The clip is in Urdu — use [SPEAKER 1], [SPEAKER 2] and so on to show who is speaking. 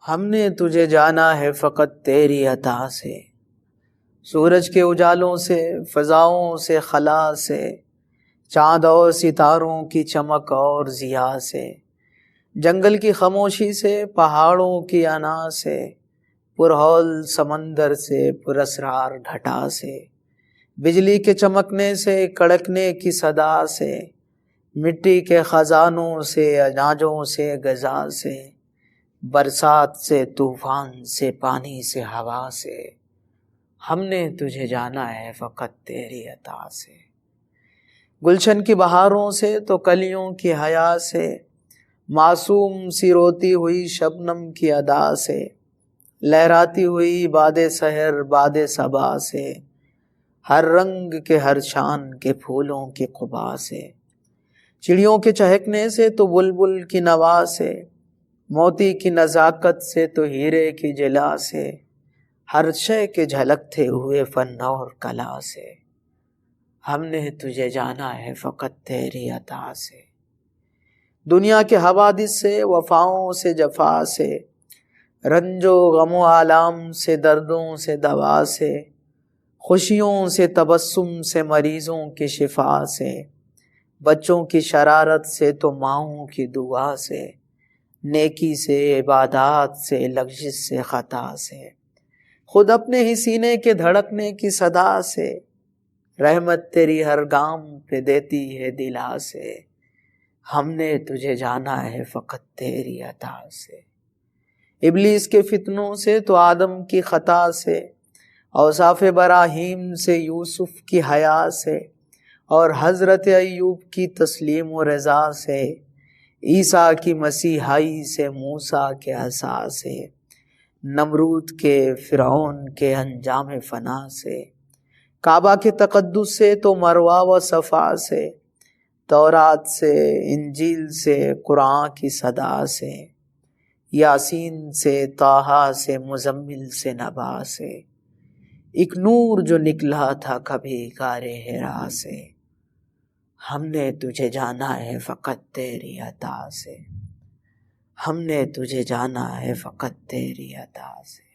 [SPEAKER 1] ہم نے تجھے جانا ہے فقط تیری عطا سے، سورج کے اجالوں سے، فضاؤں سے، خلا سے، چاند اور ستاروں کی چمک اور ضیا سے، جنگل کی خاموشی سے، پہاڑوں کی انا سے، پرہول سمندر سے، پراسرار گھٹا سے، بجلی کے چمکنے سے، کڑکنے کی صدا سے، مٹی کے خزانوں سے، اناجوں سے، غذا سے، برسات سے، طوفان سے، پانی سے، ہوا سے، ہم نے تجھے جانا ہے فقط تیری عطا سے، گلشن کی بہاروں سے تو کلیوں کی حیا سے، معصوم سی روتی ہوئی شبنم کی ادا سے، لہراتی ہوئی باد سحر باد صبا سے، ہر رنگ کے ہر شان کے پھولوں کی قبا سے، چڑیوں کے چہکنے سے تو بلبل کی نوا سے، موتی کی نزاکت سے تو ہیرے کی جلا سے، ہر شے کے جھلکتے ہوئے فن اور کلا سے، ہم نے تجھے جانا ہے فقط تیری عطا سے، دنیا کے حوادث سے، وفاؤں سے، جفا سے، رنج و غم و آلام سے، دردوں سے، دوا سے، خوشیوں سے، تبسم سے، مریضوں کی شفا سے، بچوں کی شرارت سے تو ماؤں کی دعا سے، نیکی سے، عبادات سے، لغزش سے، خطا سے، خود اپنے ہی سینے کے دھڑکنے کی صدا سے، رحمت تیری ہر گام پہ دیتی ہے دلا سے، ہم نے تجھے جانا ہے فقط تیری عطا سے، ابلیس کے فتنوں سے تو آدم کی خطا سے، اوصاف براہیم سے، یوسف کی حیا سے، اور حضرت ایوب کی تسلیم و رضا سے، عیسیٰ کی مسیحائی سے، موسیٰ کے عصا سے، نمرود کے، فرعون کے انجام فنا سے، کعبہ کے تقدس سے تو مروہ و صفا سے، تورات سے، انجیل سے، قرآن کی صدا سے، یاسین سے، طٰہٰ سے، مزمل سے، نبا سے، ایک نور جو نکلا تھا کبھی غار حرا سے، ہم نے تجھے جانا ہے فقط تیری عطا سے، ہم نے تجھے جانا ہے فقط تیری عطا سے۔